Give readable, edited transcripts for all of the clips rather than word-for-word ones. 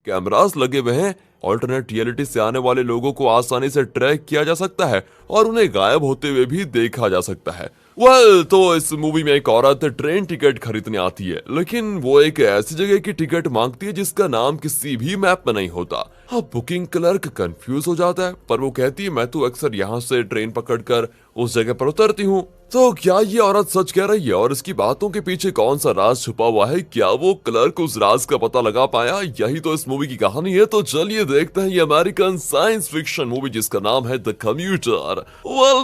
Cameras लगे हुए हैं। ऑल्टरनेट रियलिटी से आने वाले लोगों को आसानी से ट्रैक किया जा सकता है और उन्हें गायब होते हुए भी देखा जा सकता है। तो इस मूवी में एक औरत ट्रेन टिकट खरीदने आती है, लेकिन वो एक ऐसी जगह की टिकट मांगती है जिसका नाम किसी भी मैप में नहीं होता। अब बुकिंग क्लर्क कंफ्यूज हो जाता है, पर वो कहती है मैं तो अक्सर यहाँ से ट्रेन पकड़कर उस जगह पर उतरती हूँ। तो क्या ये औरत सच कह रही है और इसकी बातों के पीछे कौन सा राज छुपा हुआ है? क्या वो क्लर्क उस राज का पता लगा पाया? यही तो इस मूवी की कहानी है। तो चलिए देखते हैं ये अमेरिकन साइंस फिक्शन मूवी जिसका नाम है द कम्यूटर।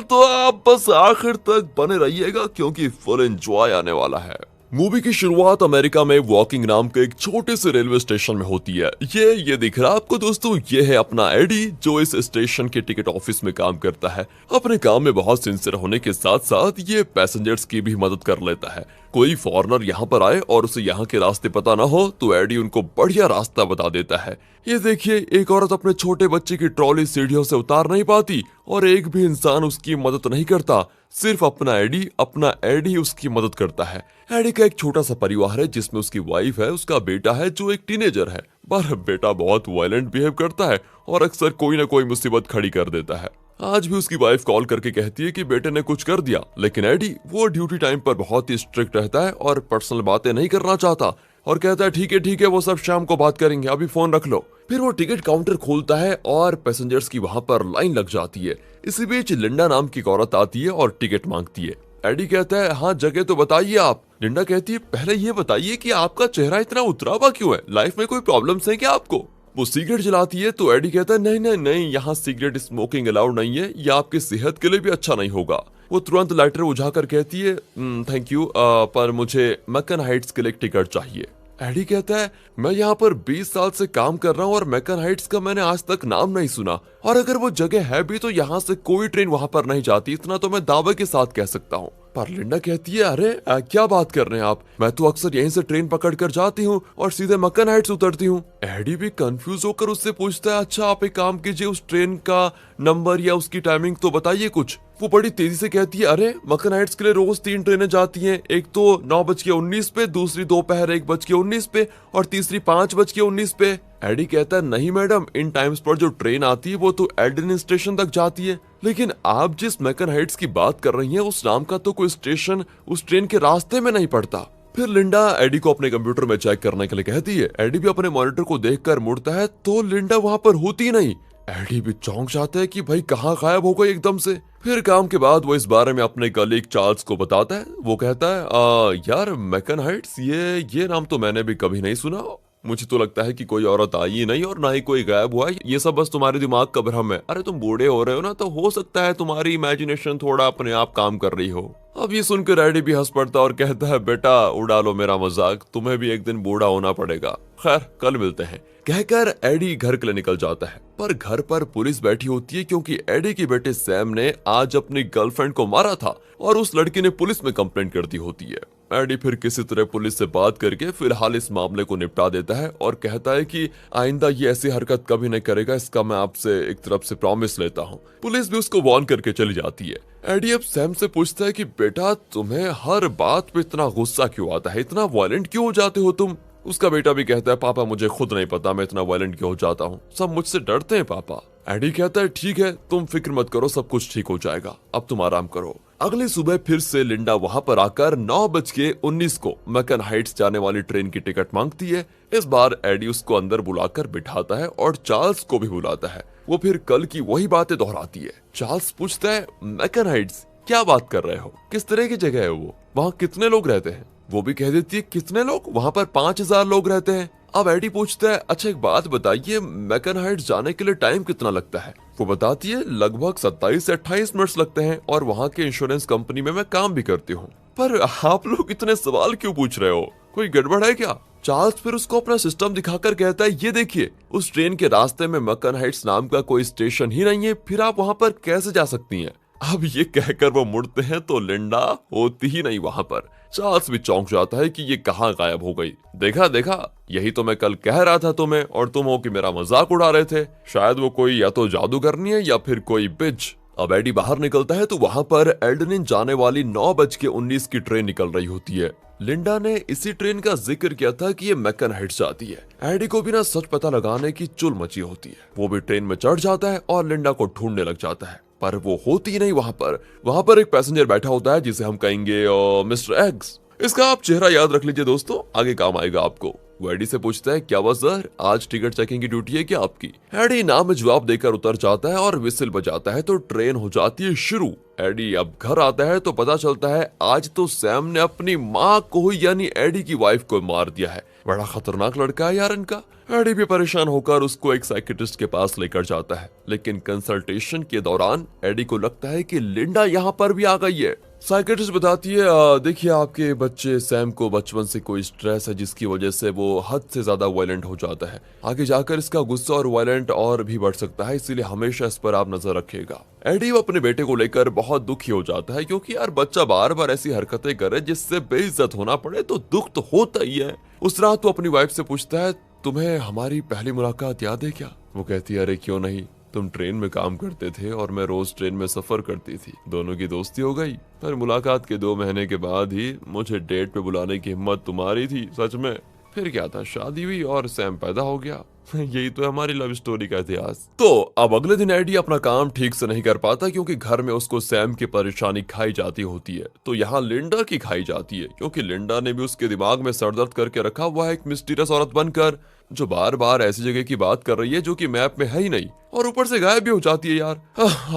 तो आप बस आखिर तक बने रहिएगा क्योंकि फुल एंजॉय आने वाला है। मूवी की शुरुआत अमेरिका में वॉकिंग नाम के एक छोटे से रेलवे स्टेशन में होती है। ये दिख रहा है आपको दोस्तों, ये है अपना एडी जो इस स्टेशन के टिकट ऑफिस में काम करता है। अपने काम में बहुत सिंसियर होने के साथ साथ ये पैसेंजर्स की भी मदद कर लेता है। कोई फॉरेनर यहाँ पर आए और उसे यहाँ के रास्ते पता ना हो तो एडी उनको बढ़िया रास्ता बता देता है। ये देखिए, एक औरत अपने छोटे बच्चे की ट्रॉली सीढ़ियों से उतार नहीं पाती और एक भी इंसान उसकी मदद नहीं करता, सिर्फ अपना एडी उसकी मदद करता है। एडी का एक छोटा सा परिवार है जिसमें उसकी वाइफ है, उसका बेटा है जो एक टीनेजर है, पर बेटा बहुत वायलेंट बिहेव करता है और अक्सर कोई ना कोई मुसीबत खड़ी कर देता है। आज भी उसकी वाइफ कॉल करके कहती है कि बेटे ने कुछ कर दिया, लेकिन एडी वो ड्यूटी टाइम पर बहुत ही स्ट्रिक्ट रहता है और पर्सनल बातें नहीं करना चाहता और कहता है ठीक है वो सब शाम को बात करेंगे, अभी फोन रख लो। फिर वो टिकट काउंटर खोलता है और पैसेंजर्स की वहां पर लाइन लग जाती है। इसी बीच लिंडा नाम की औरत आती है और टिकट मांगती है। एडी कहता है हाँ जगह तो बताइए आप। लिंडा कहती है पहले ये बताइए कि आपका चेहरा इतना उतरा हुआ क्यों है, लाइफ में कोई प्रॉब्लम्स है क्या आपको? वो सिगरेट जलाती है तो एडी कहता है नहीं, यहाँ सिगरेट स्मोकिंग अलाउड नहीं है, ये आपकी सेहत के लिए भी अच्छा नहीं होगा। वो तुरंत लाइटर उठाकर कहती है थैंक यू, पर मुझे मैकन हाइट्स के लिए टिकट चाहिए। एडी कहता है मैं यहाँ पर 20 साल से काम कर रहा हूँ और मैकन हाइट्स का मैंने आज तक नाम नहीं सुना, और अगर वो जगह है भी तो यहाँ से कोई ट्रेन वहां पर नहीं जाती, इतना तो मैं दावे के साथ कह सकता हूँ। पर लिंडा कहती है अरे क्या बात कर रहे हैं आप, मैं तो अक्सर यहीं से ट्रेन पकड़ कर जाती हूँ और सीधे मैकन हाइट्स उतरती हूँ। एडी भी कंफ्यूज होकर उससे पूछता है अच्छा आप एक काम कीजिए, उस ट्रेन का नंबर या उसकी टाइमिंग तो बताइए कुछ। वो बड़ी तेजी से कहती है अरे मैकन हाइट्स के लिए रोज 3 ट्रेनें जाती हैं, एक तो 9:19 पे, दूसरी दोपहर 1:19 पे और तीसरी 5:19 पे। एडी कहता है नहीं मैडम, इन टाइम्स पर जो ट्रेन आती है वो तो एल्डेन स्टेशन तक जाती है, लेकिन आप जिस मैकन हाइट्स की बात कर रही हैं उस नाम का तो कोई स्टेशन उस ट्रेन के रास्ते में नहीं पड़ता। फिर लिंडा एडी को अपने कंप्यूटर में चेक करने के लिए कहती है। एडी भी अपने मॉनिटर को देखकर मुड़ता है तो लिंडा वहां पर होती नहीं। एडी भी चौंक जाता है कि भाई कहाँ गायब हो गई एकदम से। फिर काम के बाद वो इस बारे में अपने कलीग चार्ल्स को बताता है। वो कहता है यार मैकन हाइट्स ये नाम तो मैंने भी कभी नहीं सुना, मुझे तो लगता है कि कोई औरत आई ही नहीं और ना ही कोई गायब हुआ है, ये सब बस तुम्हारे दिमाग का भ्रम है। अरे तुम बूढ़े हो रहे हो ना, तो हो सकता है तुम्हारी इमेजिनेशन थोड़ा अपने आप काम कर रही हो। अब ये सुनकर एडी भी हंस पड़ता और कहता है बेटा उड़ा लो मेरा मजाक, तुम्हें भी एक दिन बूढ़ा होना पड़ेगा, खैर कल मिलते हैं। कहकर एडी घर के लिए निकल जाता है, पर घर पर पुलिस बैठी होती है क्योंकि एडी के बेटे सैम ने आज अपनी गर्लफ्रेंड को मारा था और उस लड़की ने पुलिस में कंप्लेंट कर दी होती है। एडी फिर किसी तरह पुलिस से बात करके फिलहाल इस मामले को निपटा देता है और कहता है कि आइंदा ये ऐसी हरकत कभी नहीं करेगा, इसका मैं आपसे एक तरफ से प्रॉमिस लेता हूँ। पुलिस भी उसको वार्न करके चली जाती है। एडी अब सैम से पूछता है कि बेटा तुम्हें हर बात पे इतना गुस्सा क्यों आता है, इतना वायलेंट क्यों हो जाते हो तुम? उसका बेटा भी कहता है पापा मुझे खुद नहीं पता मैं इतना वायलेंट क्यों हो जाता हूँ, सब मुझसे डरते हैं पापा। एडी कहता है ठीक है तुम फिक्र मत करो, सब कुछ ठीक हो जाएगा, अब तुम आराम करो। अगली सुबह फिर से लिंडा वहां पर आकर 9:19 को मैकन हाइट्स जाने वाली ट्रेन की टिकट मांगती है। इस बार एडी उसको अंदर बुलाकर बिठाता है और चार्ल्स को भी बुलाता है। वो फिर कल की वही बातें दोहराती है। चार्ल्स पूछता है मैकन हाइट्स क्या बात कर रहे हो, किस तरह की जगह है वो, वहाँ कितने लोग रहते हैं? वो भी कह देती है कितने लोग, वहाँ पर 5000 लोग रहते हैं। अब एडी पूछता है अच्छा एक बात बताइए मैकन हाइट्स जाने के लिए टाइम कितना लगता है? वो बताती है लगभग 27 से 28 मिनट लगते हैं और वहाँ के इंश्योरेंस कंपनी में मैं काम भी करती हूँ। पर आप लोग इतने सवाल क्यों पूछ रहे हो, कोई गड़बड़ है क्या? चार्ल्स फिर उसको अपना सिस्टम दिखाकर कहता है ये देखिए उस ट्रेन के रास्ते में मैकन हाइट्स नाम का कोई स्टेशन ही नहीं है, फिर आप वहाँ पर कैसे जा सकती हैं? अब ये कहकर वो मुड़ते हैं तो लिंडा होती ही नहीं वहां पर। चार्ल्स भी चौंक जाता है कि ये कहाँ गायब हो गई। देखा यही तो मैं कल कह रहा था तुम्हें और तुम हो कि मेरा मजाक उड़ा रहे थे। शायद वो कोई या तो जादूगरनी है या फिर कोई बिच। अब एडी बाहर निकलता है तो वहां पर एल्डेनिन जाने वाली 9:19 की ट्रेन निकल रही होती है। लिंडा ने इसी ट्रेन का जिक्र किया था कि ये मैकन हाइट्स जाती है। एडी को बिना सच पता लगाने की चुल मची होती है। वो भी ट्रेन में चढ़ जाता है और लिंडा को ढूंढने लग जाता है, पर वो होती नहीं वहां पर एक पैसेंजर बैठा होता है जिसे हम कहेंगे मिस्टर एग्स। इसका आप चेहरा याद रख लीजिए दोस्तों, आगे काम आएगा आपको। वो एडी से पूछता है, क्या हुआ सर, आज टिकट चेकिंग की ड्यूटी है क्या आपकी? एडी ना में जवाब देकर उतर जाता है और विसिल बजाता है तो ट्रेन हो जाती है शुरू। एडी अब घर आता है तो पता चलता है आज तो सैम ने अपनी माँ को यानी एडी की वाइफ को मार दिया है। बड़ा खतरनाक लड़का है यार इनका। एडी भी परेशान होकर उसको एक साइकियाट्रिस्ट के पास लेकर जाता है, लेकिन कंसल्टेशन के दौरान एडी को लगता है कि लिंडा यहाँ पर भी आ गई है। साइकियाट्रिस्ट बताती है, देखिए आपके बच्चे सैम को बचपन से कोई स्ट्रेस है जिसकी वजह से वो हद से ज्यादा वायलेंट हो जाता है। आगे जाकर इसका गुस्सा और वायलेंट और भी बढ़ सकता है, इसीलिए हमेशा इस पर आप नजर रखिएगा। एडी अपने बेटे को लेकर बहुत दुखी हो जाता है क्योंकि यार बच्चा बार बार ऐसी हरकतें करे जिससे बेइज्जत होना पड़े तो दुख तो होता ही है। उस रात वो अपनी वाइफ से पूछता है, तुम्हें हमारी पहली मुलाकात याद है क्या? वो कहती है, अरे क्यों नहीं, तुम ट्रेन में काम करते थे और मैं रोज ट्रेन में सफर करती थी, दोनों की दोस्ती हो गई। पर मुलाकात के 2 महीने के बाद ही मुझे डेट पे बुलाने की हिम्मत तुम्हारी थी सच में। फिर क्या था, शादी हुई और सैम पैदा हो गया। यही तो है हमारी लव स्टोरी का इतिहास। तो अब अगले दिन एडी अपना काम ठीक से नहीं कर पाता क्योंकि घर में उसको सैम की परेशानी खाई जाती होती है, तो यहाँ लिंडा की खाई जाती है क्योंकि लिंडा ने भी उसके दिमाग में सरदर्द करके रखा हुआ है एक मिस्टीरियस औरत बनकर जो बार बार ऐसी जगह की बात कर रही है जो कि मैप में है ही नहीं और ऊपर से गायब भी हो जाती है यार।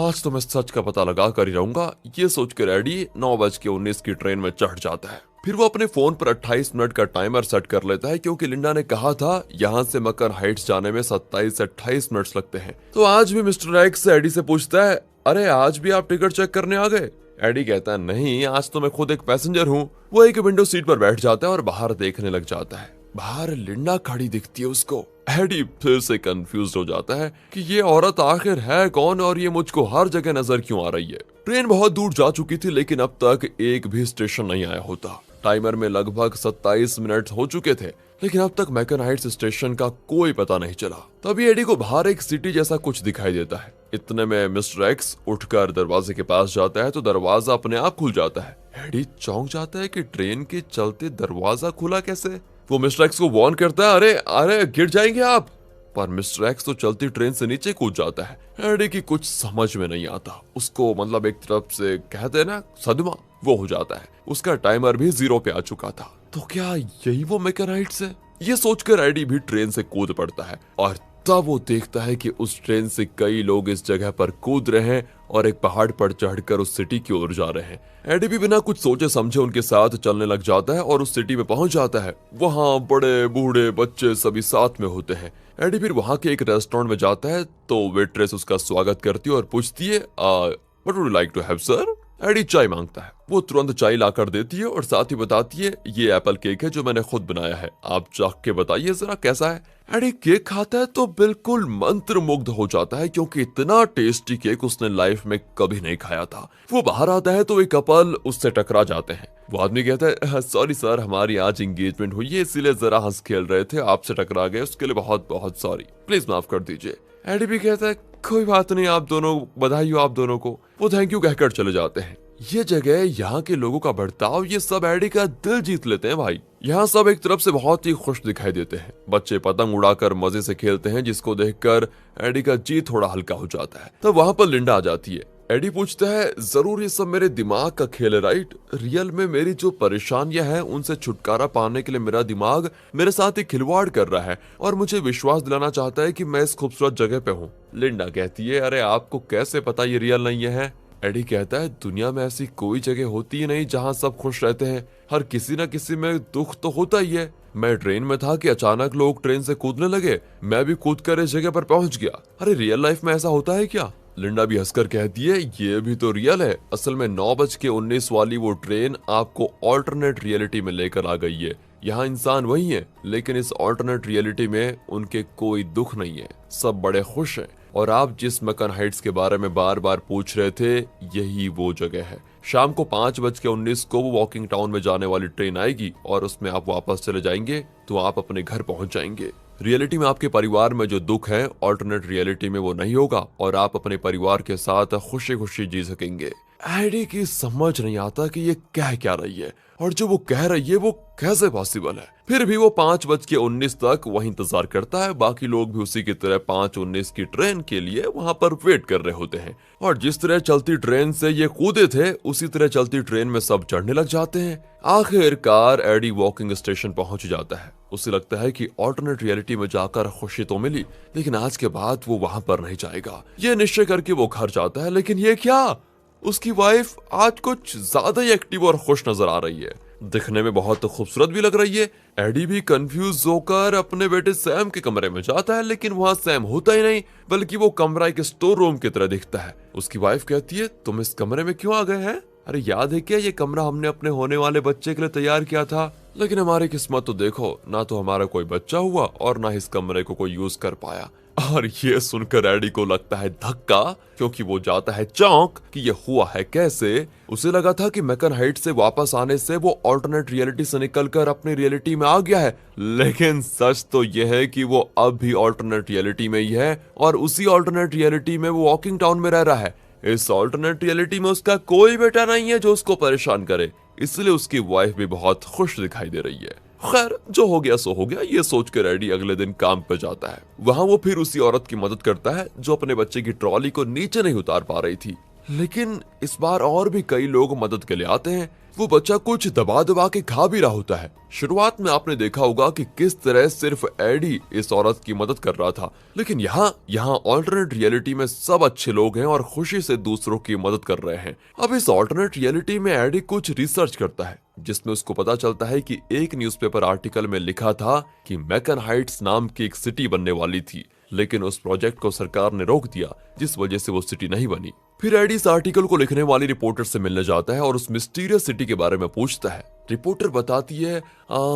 आज तो मैं सच का पता लगा कर ही रहूंगा, ये सोचकर एडी 9:19 की ट्रेन में चढ़ जाता है। फिर वो अपने फोन पर 28 मिनट का टाइमर सेट कर लेता है क्योंकि लिंडा ने कहा था यहाँ से मैकन हाइट्स जाने में 27 से 28 मिनट लगते हैं। तो आज भी मिस्टर एक्स एडी से पूछता है, अरे आज भी आप टिकट चेक करने आ गए? एडी कहता है, नहीं आज तो मैं खुद एक पैसेंजर हूँ। वो एक विंडो सीट पर बैठ जाता है और बाहर देखने लग जाता है। बाहर लिंडा खड़ी दिखती है उसको। एडी फिर से कंफ्यूज हो जाता है कि ये औरत आखिर है कौन और ये मुझको हर जगह नजर क्यों आ रही है। ट्रेन बहुत दूर जा चुकी थी लेकिन अब तक एक भी स्टेशन नहीं आया होता। टाइमर में लगभग 27 मिनट हो चुके थे लेकिन अब तक मैकन हाइट्स स्टेशन का कोई पता नहीं चला। तभी एडी को बाहर एक सिटी जैसा कुछ दिखाई देता है। इतने में मिस्टर एक्स उठकर दरवाजे के पास जाता है तो दरवाजा अपने आप खुल जाता है। एडी चौंक जाता है कि ट्रेन के चलते दरवाजा खुला कैसे। वो मिस्टर एक्स को वार्न करता है, अरे अरे गिर जाएंगे आप, पर मिस्टर एक्स तो चलती ट्रेन से नीचे कूद जाता है। एडी की कुछ समझ में नहीं आता, उसको मतलब एक तरफ से कहते हैं ना सदमा, वो हो जाता है। उसका टाइमर भी 0 पे आ चुका था। तो क्या यही वो मैकन हाइट्स है? ये सोचकर एडी भी ट्रेन से कूद पड़ता है और तब वो देखता है कि उस ट्रेन से कई लोग इस जगह पर कूद रहे हैं और एक पहाड़ पर चढ़कर उस सिटी की ओर जा रहे हैं। एडी भी बिना कुछ सोचे समझे उनके साथ चलने लग जाता है और उस सिटी में पहुंच जाता है। वहां बड़े बूढ़े बच्चे सभी साथ में होते हैं। एडी फिर वहां के एक रेस्टोरेंट में जाता है तो वेट्रेस उसका स्वागत करती है और पूछती है, what would you like to have sir? Eddie चाय मांगता है। वो तुरंत चाय लाकर देती है और साथ ही बताती है, ये एप्पल केक है जो मैंने खुद बनाया है, आप चख के बताइए जरा कैसा है। एडी केक खाता है तो बिल्कुल मंत्रमुग्ध हो जाता है क्योंकि इतना टेस्टी केक उसने लाइफ में कभी नहीं खाया था। वो बाहर आता है तो एक कपल उससे टकरा जाते हैं। वो आदमी कहता है, सॉरी सर, हमारी आज एंगेजमेंट हुई है इसीलिए जरा हंस खेल रहे थे, आपसे टकरा गए, उसके लिए बहुत बहुत सॉरी, प्लीज माफ कर दीजिए। एडी भी कहता है, कोई बात नहीं, आप दोनों, बधाई हो आप दोनों को। वो थैंक यू कहकर चले जाते हैं। ये जगह, यहाँ के लोगों का बर्ताव, ये सब एडी का दिल जीत लेते हैं भाई। यहाँ सब एक तरफ से बहुत ही खुश दिखाई देते हैं। बच्चे पतंग उड़ाकर मजे से खेलते हैं जिसको देखकर एडी का जी थोड़ा हल्का हो जाता है। तब वहां पर लिंडा आ जाती है। एडी पूछता है, जरूर ये सब मेरे दिमाग का खेल है राइट? रियल में मेरी जो परेशानियां हैं उनसे छुटकारा पाने के लिए मेरा दिमाग मेरे साथ ही खिलवाड़ कर रहा है और मुझे विश्वास दिलाना चाहता है कि मैं इस खूबसूरत जगह पे हूँ। लिंडा कहती है, अरे आपको कैसे पता ये रियल नहीं है? एडी कहता है, दुनिया में ऐसी कोई जगह होती ही नहीं जहाँ सब खुश रहते हैं, हर किसी न किसी में दुख तो होता ही है। मैं ट्रेन में था कि अचानक लोग ट्रेन से कूदने लगे, मैं भी कूद कर इस जगह पर पहुंच गया। अरे रियल लाइफ में ऐसा होता है क्या? लिंडा भी हंसकर कहती है, ये भी तो रियल है। असल में 9:19 वाली वो ट्रेन आपको ऑल्टरनेट रियलिटी में लेकर आ गई है। यहाँ इंसान वही है लेकिन इस ऑल्टरनेट रियलिटी में उनके कोई दुख नहीं है, सब बड़े खुश हैं। और आप जिस मैकन हाइट्स के बारे में बार बार पूछ रहे थे, यही वो जगह है। शाम को 5:19 को वो वॉकिंग टाउन में जाने वाली ट्रेन आएगी और उसमें आप वापस चले जाएंगे तो आप अपने घर पहुंच जाएंगे। रियलिटी में आपके परिवार में जो दुख है ऑल्टरनेट रियलिटी में वो नहीं होगा और आप अपने परिवार के साथ खुशी खुशी जी सकेंगे। एडी की समझ नहीं आता कि ये कह क्या रही है और जो वो कह रही है वो कैसे पॉसिबल है। फिर भी वो 5:19 तक वही इंतजार करता है। बाकी लोग भी उसी की तरह 5:19 की ट्रेन के लिए वहां पर वेट कर रहे होते हैं और जिस तरह चलती ट्रेन से ये कूदे थे उसी तरह चलती ट्रेन में सब चढ़ने लग जाते हैं। आखिरकार एडी वॉकिंग स्टेशन पहुंच जाता है। उसे लगता है कि ऑल्टरनेट रियलिटी में जाकर खुशी तो मिली, लेकिन आज के बाद वो वहां पर नहीं जाएगा। ये निश्चय करके वो घर जाता है, लेकिन ये क्या, उसकी वाइफ आज कुछ ज्यादा ही एक्टिव और खुश नजर आ रही है। दिखने में बहुत खूबसूरत भी लग रही है। एडी भी कंफ्यूज होकर अपने बेटे सैम के कमरे में जाता है, लेकिन वहां सैम होता ही नहीं, बल्कि वो कमरा एक स्टोर रूम की तरह दिखता है। उसकी वाइफ कहती है, तुम इस कमरे में क्यों आ गए हैं? अरे याद है क्या, ये कमरा हमने अपने होने वाले बच्चे के लिए तैयार किया था, लेकिन हमारी किस्मत तो देखो, ना तो हमारा कोई बच्चा हुआ और ना इस कमरे को कोई यूज कर पाया। और ये सुनकर एडी को लगता है धक्का, क्योंकि वो जाता है चौंक कि ये हुआ है कैसे। उसे लगा था कि मैकन हाइट से वापस आने से वो ऑल्टरनेट रियलिटी से निकलकर अपनी रियलिटी में आ गया है, लेकिन सच तो यह है कि वो अब भी ऑल्टरनेट रियलिटी में ही है और उसी ऑल्टरनेट रियलिटी में वो वॉकिंग टाउन में रह रहा है। इस ऑल्टरनेट रियलिटी में उसका कोई बेटा नहीं है जो उसको परेशान करे, इसलिए उसकी वाइफ भी बहुत खुश दिखाई दे रही है। खैर, जो हो गया सो हो गया, ये सोच कर एडी अगले दिन काम पे जाता है। वहां वो फिर उसी औरत की मदद करता है जो अपने बच्चे की ट्रॉली को नीचे नहीं उतार पा रही थी, लेकिन इस बार और भी कई लोग मदद के लिए आते हैं। वो बच्चा कुछ दबा दबा के खा भी रहा होता है। शुरुआत में आपने देखा होगा कि किस तरह सिर्फ एडी इस औरत की मदद कर रहा था, लेकिन यहाँ ऑल्टरनेट रियलिटी में सब अच्छे लोग हैं और खुशी से दूसरों की मदद कर रहे हैं। अब इस ऑल्टरनेट रियलिटी में एडी कुछ रिसर्च करता है, जिसमें उसको पता चलता है कि एक न्यूज़पेपर आर्टिकल में लिखा था कि मैकन हाइट्स नाम की एक सिटी बनने वाली थी, लेकिन उस प्रोजेक्ट को सरकार ने रोक दिया, जिस वजह से वो सिटी नहीं बनी। फिर एडी इस आर्टिकल को लिखने वाली रिपोर्टर से मिलने जाता है और उस मिस्टीरियस सिटी के बारे में पूछता है। रिपोर्टर बताती है,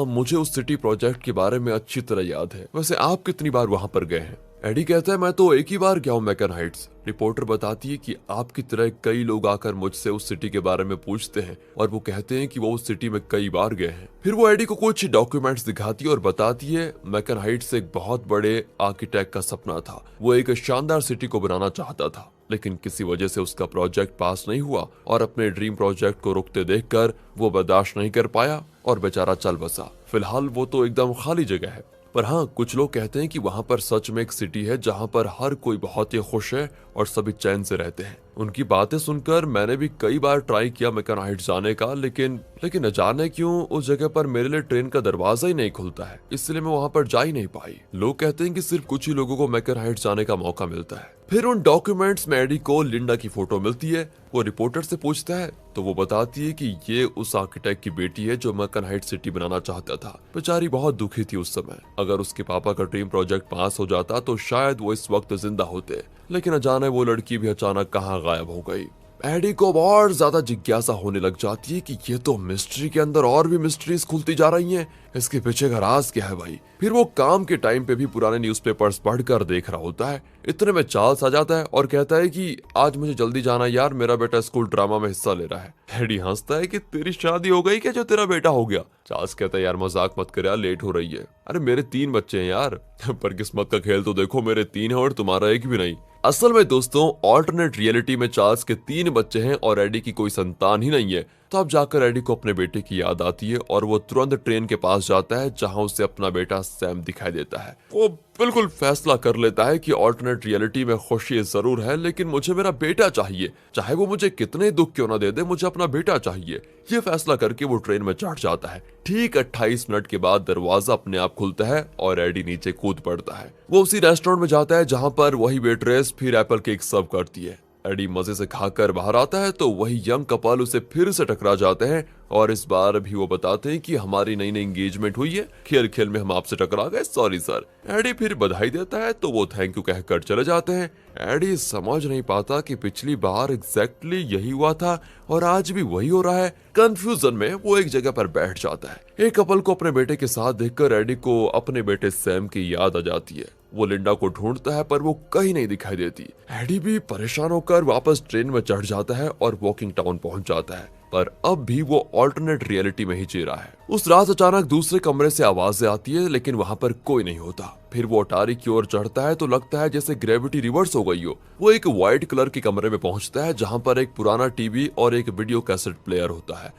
मुझे उस सिटी प्रोजेक्ट के बारे में अच्छी तरह याद है, वैसे आप कितनी बार वहां पर गए हैं? एडी कहता है, मैं तो एक ही बार गया हूँ मैकन हाइट्स। रिपोर्टर बताती है कि आपकी तरह कई लोग आकर मुझसे उस सिटी के बारे में पूछते हैं और वो कहते हैं कि वो उस सिटी में कई बार गए हैं। फिर वो एडी को कुछ डॉक्यूमेंट्स दिखाती है और बताती है, मैकन हाइट्स एक बहुत बड़े आर्किटेक्ट का सपना था। वो एक शानदार सिटी को बनाना चाहता था, लेकिन किसी वजह से उसका प्रोजेक्ट पास नहीं हुआ और अपने ड्रीम प्रोजेक्ट को रुकते देखकर वो बर्दाश्त नहीं कर पाया और बेचारा चल बसा। फिलहाल वो तो एकदम खाली जगह है, पर हाँ, कुछ लोग कहते हैं कि वहां पर सच में एक सिटी है जहां पर हर कोई बहुत ही खुश है और सभी चैन से रहते हैं। उनकी बातें सुनकर मैंने भी कई बार ट्राई किया मैकन हाइट्स जाने का, लेकिन न जाने क्यों उस जगह पर मेरे लिए ट्रेन का दरवाजा ही नहीं खुलता है, इसलिए मैं वहां पर जा ही नहीं पाई। लोग कहते हैं कि सिर्फ कुछ ही लोगों को मैकन हाइट्स जाने का मौका मिलता है। फिर उन डॉक्यूमेंट्स में एडी को लिंडा की फोटो मिलती है। वो रिपोर्टर से पूछता है तो वो बताती है कि ये उस आर्किटेक्ट की बेटी है जो मैकन हाइट सिटी बनाना चाहता था। बेचारी बहुत दुखी थी उस समय। अगर उसके पापा का ड्रीम प्रोजेक्ट पास हो जाता तो शायद वो इस वक्त जिंदा होते, लेकिन अचानक वो लड़की भी अचानक कहाँ गायब हो गई। एडी को और ज्यादा जिज्ञासा होने लग जाती है कि ये तो मिस्ट्री के अंदर और भी मिस्ट्रीज खुलती जा रही हैं। इसके पीछे का राज क्या है भाई? फिर वो काम के टाइम पे भी पुराने न्यूज़पेपर्स पढ़कर देख रहा होता है। इतने में चार्ल्स आ जाता है और कहता है कि आज मुझे जल्दी जाना यार, मेरा बेटा स्कूल ड्रामा में हिस्सा ले रहा है। एडी हंसता है कि तेरी शादी हो गई क्या जो तेरा बेटा हो गया? चार्ल्स कहता है, यार मजाक मत कर यार, लेट हो रही है। अरे मेरे 3 बच्चे हैं यार। पर किस्मत का खेल तो देखो, मेरे 3 है और तुम्हारा एक भी नहीं। असल में दोस्तों, ऑल्टरनेट रियलिटी में चार्ल्स के 3 बच्चे हैं और एडी की कोई संतान ही नहीं है। तब जाकर एडी को अपने बेटे की याद आती है और वो तुरंत ट्रेन के पास जाता है जहां उसे अपना बेटा सैम दिखाई देता है। वो बिल्कुल फैसला कर लेता है कि ऑल्टरनेट रियलिटी में खुशी जरूर है, लेकिन मुझे मेरा बेटा चाहिए, चाहे वो मुझे कितने दुख क्यों ना दे दे, मुझे अपना बेटा चाहिए। ये फैसला करके वो ट्रेन में चढ़ जाता है। ठीक 28 मिनट के बाद दरवाजा अपने आप खुलता है और एडी नीचे कूद पड़ता है। वो उसी रेस्टोरेंट में जाता है जहां पर वही वेट्रेस फिर एप्पल केक सर्व करती है। एडी मजे से खाकर बाहर आता है तो वही यंग कपल उसे फिर से टकरा जाते हैं और इस बार भी वो बताते हैं कि हमारी नई नई एंगेजमेंट हुई है, खेल खेल में हम आपसे टकरा गए, सॉरी सर। एडी फिर बधाई देता है तो वो थैंक यू कहकर चले जाते हैं। एडी समझ नहीं पाता कि पिछली बार एग्जैक्टली यही हुआ था और आज भी वही हो रहा है। कंफ्यूजन में वो एक जगह पर बैठ जाता है। एक कपल को अपने बेटे के साथ देखकर एडी को अपने बेटे सैम की याद आ जाती है। वो लिंडा को ढूंढता है पर वो कहीं नहीं दिखाई देती। एडी भी परेशान होकर वापस ट्रेन में चढ़ जाता है और वॉकिंग टाउन पहुंच जाता है, पर अब भी वो ऑल्टरनेट रियलिटी में ही जी रहा है। उस रात अचानक दूसरे कमरे से आवाजें आती है, लेकिन वहां पर कोई नहीं होता। फिर वो अटारी की ओर चढ़ता है तो लगता है जैसे ग्रेविटी रिवर्स हो गई हो। वो एक व्हाइट कलर के कमरे में पहुंचता है जहां पर एक पुराना टीवी और एक वीडियो कैसेट प्लेयर होता है।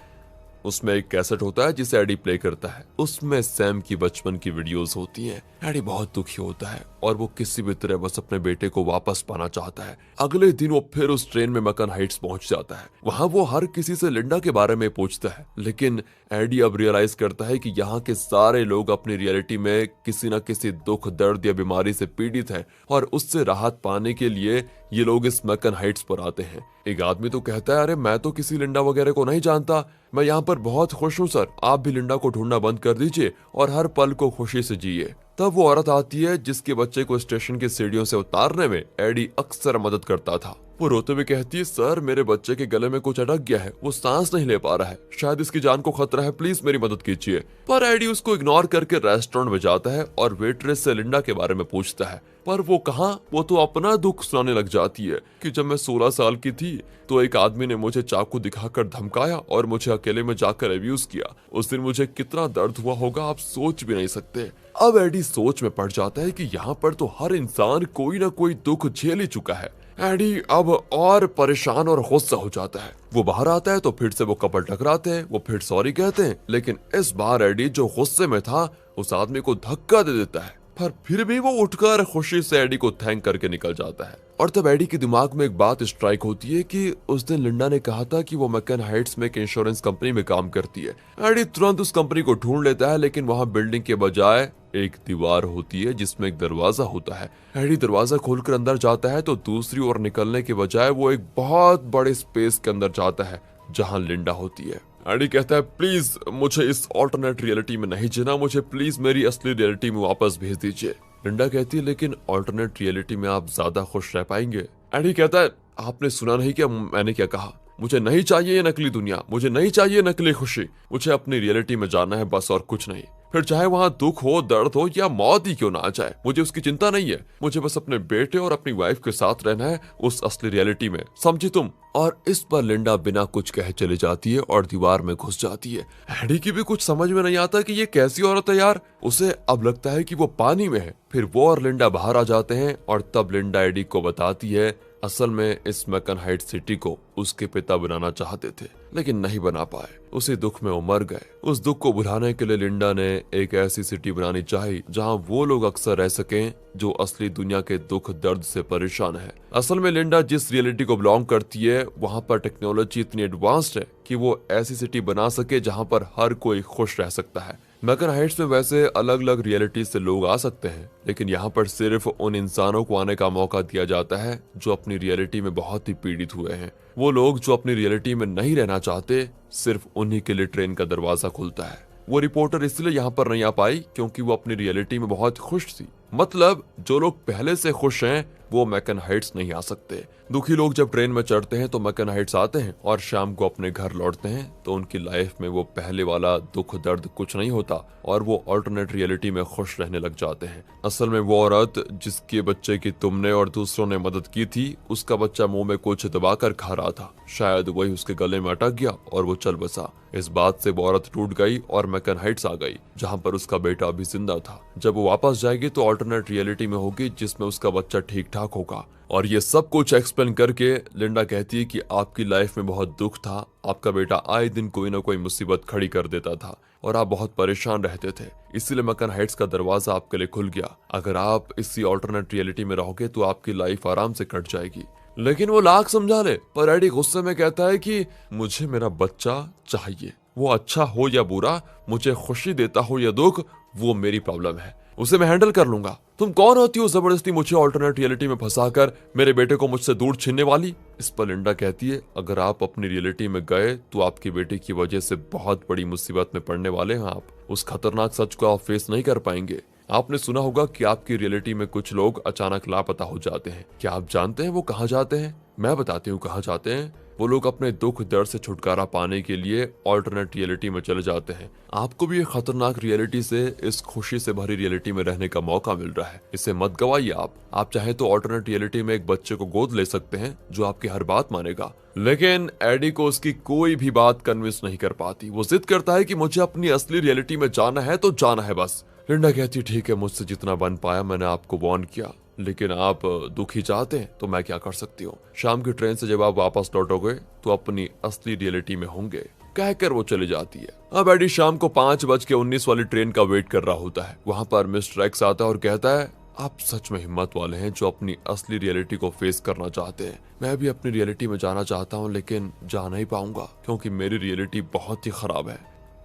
उसमें एक कैसेट होता है जिसे एडी प्ले करता है। उसमें सैम की बचपन की वीडियोस होती हैं। एडी बहुत दुखी होता है और वो किसी भी तरह बस अपने बेटे को वापस पाना चाहता है। अगले दिन वो फिर उस ट्रेन में मैकन हाइट्स पहुंच जाता है। वहां वो हर किसी से लिंडा के बारे में पूछता है, लेकिन एडी अब रियलाइज करता है कि यहाँ के सारे लोग अपनी रियलिटी में किसी न किसी दुख, दर्द या बीमारी से पीड़ित हैं और उससे राहत पाने के लिए ये लोग इस मैकन हाइट्स पर आते हैं। एक आदमी तो कहता है, अरे मैं तो किसी लिंडा वगैरह को नहीं जानता, मैं यहाँ पर बहुत खुश हूँ सर, आप भी लिंडा को ढूंढना बंद कर दीजिए और हर पल को खुशी से जिए। तब वो औरत आती है जिसके बच्चे को स्टेशन की सीढ़ियों से उतारने में एडी अक्सर मदद करता था। वो रोते हुए कहती है, सर मेरे बच्चे के गले में कुछ अटक गया है, वो सांस नहीं ले पा रहा है, शायद इसकी जान को खतरा है, प्लीज मेरी मदद कीजिए। पर एडी उसको इग्नोर करके रेस्टोरेंट में जाता है और वेट्रेस से लिंडा के बारे में पूछता है। पर वो कहाँ, वो तो अपना दुख सुनाने लग जाती है कि जब मैं 16 साल की थी तो एक आदमी ने मुझे चाकू दिखाकर धमकाया और मुझे अकेले में जाकर अब्यूज किया। उस दिन मुझे कितना दर्द हुआ होगा आप सोच भी नहीं सकते। अब एडी सोच में पड़ जाता है कि यहाँ पर तो हर इंसान कोई ना कोई दुख झेल ही चुका है। एडी अब और परेशान और गुस्सा हो जाता है। वो बाहर आता है तो फिर से वो कपल टकराते हैं, वो फिर सॉरी कहते हैं, लेकिन इस बार एडी जो गुस्से में था उस आदमी को धक्का दे देता है। पर फिर भी वो उठकर खुशी से एडी को थैंक करके निकल जाता है। और तब एडी के दिमाग में एक बात स्ट्राइक होती है कि उस दिन लिंडा ने कहा था कि वो मैकन हाइट्स में एक इंश्योरेंस कंपनी में काम करती है। एडी तुरंत उस कंपनी को ढूंढ लेता है, लेकिन वहां बिल्डिंग के बजाय एक दीवार होती है जिसमें एक दरवाजा होता है। एडी दरवाजा खोलकर अंदर जाता है तो दूसरी ओर निकलने के बजाय वो एक बहुत बड़े स्पेस के अंदर जाता है जहां लिंडा होती है। एडी कहता है, प्लीज मुझे इस ऑल्टरनेट रियलिटी में नहीं जीना, मुझे प्लीज मेरी असली रियलिटी में वापस भेज दीजिए। लिंडा कहती है, लेकिन ऑल्टरनेट रियलिटी में आप ज्यादा खुश रह पाएंगे। एडी कहता है, आपने सुना नहीं क्या मैंने क्या कहा, मुझे नहीं चाहिए ये नकली दुनिया, मुझे नहीं चाहिए नकली खुशी, मुझे अपनी रियलिटी में जाना है बस और कुछ नहीं। फिर चाहे वहां दुख हो, दर्द हो या मौत ही क्यों ना आ जाए, मुझे उसकी चिंता नहीं है। मुझे बस अपने बेटे और अपनी वाइफ के साथ रहना है उस असली रियलिटी में, समझी तुम। और इस पर लिंडा बिना कुछ कहे चली जाती है और दीवार में घुस जाती है। एडी की भी कुछ समझ में नहीं आता कि ये कैसी औरत है यार। उसे अब लगता है कि वो पानी में है। फिर वो और लिंडा बाहर आ जाते हैं और तब लिंडा एडी को बताती है, असल में इस मैकन हाइट सिटी को उसके पिता बनाना चाहते थे लेकिन नहीं बना पाए। उसी दुख में वो मर गए। उस दुख को भुलाने के लिए लिंडा ने एक ऐसी सिटी बनानी चाहिए जहां वो लोग अक्सर रह सकें जो असली दुनिया के दुख दर्द से परेशान है। असल में लिंडा जिस रियलिटी को बिलोंग करती है वहां पर टेक्नोलॉजी इतनी एडवांस्ड है कि वो ऐसी सिटी बना सके जहां पर हर कोई खुश रह सकता है। मैकन हाइट्स में वैसे अलग अलग रियलिटी से लोग आ सकते हैं, लेकिन यहाँ पर सिर्फ उन इंसानों को आने का मौका दिया जाता है जो अपनी रियलिटी में बहुत ही पीड़ित हुए हैं। वो लोग जो अपनी रियलिटी में नहीं रहना चाहते, सिर्फ उन्हीं के लिए ट्रेन का दरवाजा खुलता है। वो रिपोर्टर इसलिए यहाँ पर नहीं आ पाई क्योंकि वो अपनी रियलिटी में बहुत खुश थी। मतलब जो लोग पहले से खुश हैं वो मैकन हाइट्स नहीं आ सकते। दुखी लोग जब ट्रेन में चढ़ते हैं तो मैकन हाइट्स आते हैं और शाम को अपने घर लौटते हैं तो उनकी लाइफ में वो पहले वाला दुख दर्द कुछ नहीं होता और वो ऑल्टरनेट रियलिटी में खुश रहने लग जाते हैं। असल में वो औरत जिसके बच्चे की तुमने और दूसरों ने मदद की थी, उसका बच्चा मुंह में कुछ दबाकर खा रहा था। शायद वही उसके गले में अटक गया और वो चल बसा। इस बात से वो औरत टूट गई और मैकन हाइट्स आ गई जहाँ पर उसका बेटा अभी जिंदा था। जब वो वापस जाएगी तो ऑल्टरनेट रियलिटी में होगी जिसमें उसका बच्चा ठीक ठाक होगा। और ये सब कुछ एक्सप्लेन करके लिंडा कहती है कि आपकी लाइफ में बहुत दुख था, आपका बेटा आए दिन कोई ना कोई मुसीबत खड़ी कर देता था और आप बहुत परेशान रहते थे, इसीलिए मैकन हाइट्स का दरवाजा आपके लिए खुल गया। अगर आप इसी ऑल्टरनेट रियलिटी में रहोगे तो आपकी लाइफ आराम से कट जाएगी। लेकिन वो लाख समझा ले, पर एडी गुस्से में कहता है कि मुझे मेरा बच्चा चाहिए, वो अच्छा हो या बुरा, मुझे खुशी देता हो या दुख, वो मेरी प्रॉब्लम है, उसे मैं हैंडल कर लूंगा। तुम कौन होती हो जबरदस्ती मुझे ऑल्टरनेट रियलिटी में फंसाकर मेरे बेटे को मुझसे दूर छीनने वाली। इस पर लिंडा कहती है, अगर आप अपनी रियलिटी में गए तो आपके बेटे की वजह से बहुत बड़ी मुसीबत में पड़ने वाले हैं। आप उस खतरनाक सच को आप फेस नहीं कर पाएंगे। आपने सुना होगा कि आपकी रियलिटी में कुछ लोग अचानक लापता हो जाते हैं। क्या आप जानते हैं वो कहाँ जाते हैं? मैं बताती हूँ कहाँ जाते हैं। वो लोग अपने दुख दर्द से छुटकारा पाने के लिए ऑल्टरनेट रियलिटी में चले जाते हैं। आपको भी ये खतरनाक रियलिटी से इस खुशी से भरी रियलिटी में रहने का मौका मिल रहा है, इसे मत गवाइए। आप चाहे तो ऑल्टरनेट रियलिटी में एक बच्चे को गोद ले सकते हैं जो आपकी हर बात मानेगा। लेकिन एडी को उसकी कोई भी बात कन्विंस नहीं कर पाती। वो जिद करता है कि मुझे अपनी असली रियलिटी में जाना है तो जाना है बस। लिंडा कहती ठीक है, मुझसे जितना बन पाया मैंने आपको वार्न किया, लेकिन आप दुखी चाहते हैं तो मैं क्या कर सकती हूँ। शाम की ट्रेन से जब आप वापस लौटोगे तो अपनी असली रियलिटी में होंगे, कहकर वो चली जाती है। अब एडी शाम को 5:19 वाली ट्रेन का वेट कर रहा होता है। वहां पर मिस्टर एक्स आता है और कहता है आप सच में हिम्मत वाले हैं जो अपनी असली रियलिटी को फेस करना चाहते हैं। मैं भी अपनी रियलिटी में जाना चाहता हूँ, लेकिन जा नहीं पाऊंगा क्योंकि मेरी रियलिटी बहुत ही खराब है।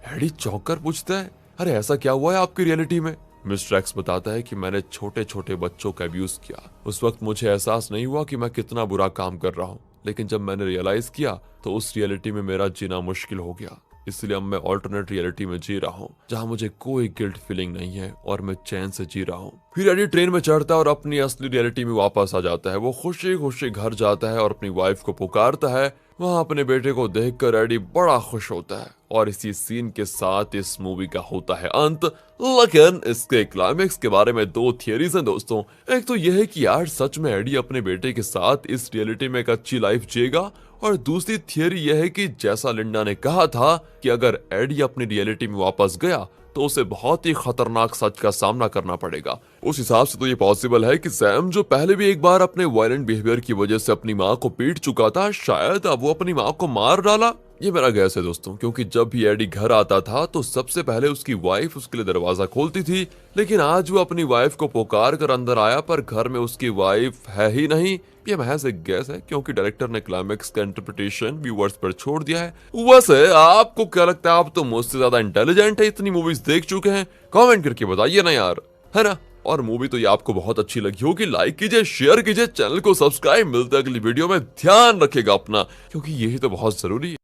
एडी चौंक कर पूछता है अरे ऐसा क्या हुआ है आपकी रियलिटी में। मिस्टर एक्स बताता है कि मैंने छोटे छोटे बच्चों का अब्यूज किया। उस वक्त मुझे एहसास नहीं हुआ कि मैं कितना बुरा काम कर रहा हूँ, लेकिन जब मैंने रियलाइज किया तो उस रियलिटी में मेरा जीना मुश्किल हो गया। इसलिए अब मैं ऑल्टरनेट रियलिटी में जी रहा हूँ जहाँ मुझे कोई गिल्ट फीलिंग नहीं है और मैं चैन से जी रहा हूँ। फिर एडी ट्रेन में चढ़ता है और अपनी असली रियलिटी में वापस आ जाता है। वो खुशी खुशी घर जाता है और अपनी वाइफ को पुकारता है। वहाँ अपने बेटे को देखकर एडी बड़ा खुश होता है और इसी सीन के साथ इस मूवी का होता है अंत। लेकिन इसके क्लाइमेक्स के बारे में 2 थियरीज हैं दोस्तों। एक तो यह है कि यार सच में एडी अपने बेटे के साथ इस रियलिटी में एक अच्छी लाइफ जिएगा, और दूसरी थियरी यह है कि जैसा लिंडा ने कहा था कि अगर एडी अपनी रियलिटी में वापस गया तो उसे बहुत ही खतरनाक सच का सामना करना पड़ेगा। उस हिसाब से तो ये पॉसिबल है कि सैम जो पहले भी एक बार अपने वायलेंट बिहेवियर की वजह से अपनी माँ को पीट चुका था, शायद अब वो अपनी माँ को मार डाला। ये मेरा गैस है दोस्तों, क्योंकि जब भी एडी घर आता था तो सबसे पहले उसकी वाइफ उसके लिए दरवाजा खोलती थी, लेकिन आज वो अपनी वाइफ को पुकार कर अंदर आया पर घर में उसकी वाइफ है ही नहीं। ये महज एक गैस है क्योंकि डायरेक्टर ने क्लाइमेक्स का इंटरप्रिटेशन व्यूअर्स पर छोड़ दिया है। वैसे आपको क्या लगता है, आप तो मुझसे ज्यादा इंटेलिजेंट है, इतनी मूवीज देख चुके हैं, कमेंट करके बताइए ना यार, है ना। और मूवी तो ये आपको बहुत अच्छी लगी होगी, लाइक कीजिए, शेयर कीजिए, चैनल को सब्सक्राइब। मिलते हैं अगली वीडियो में, ध्यान रखिएगा अपना क्योंकि यही तो बहुत जरूरी है।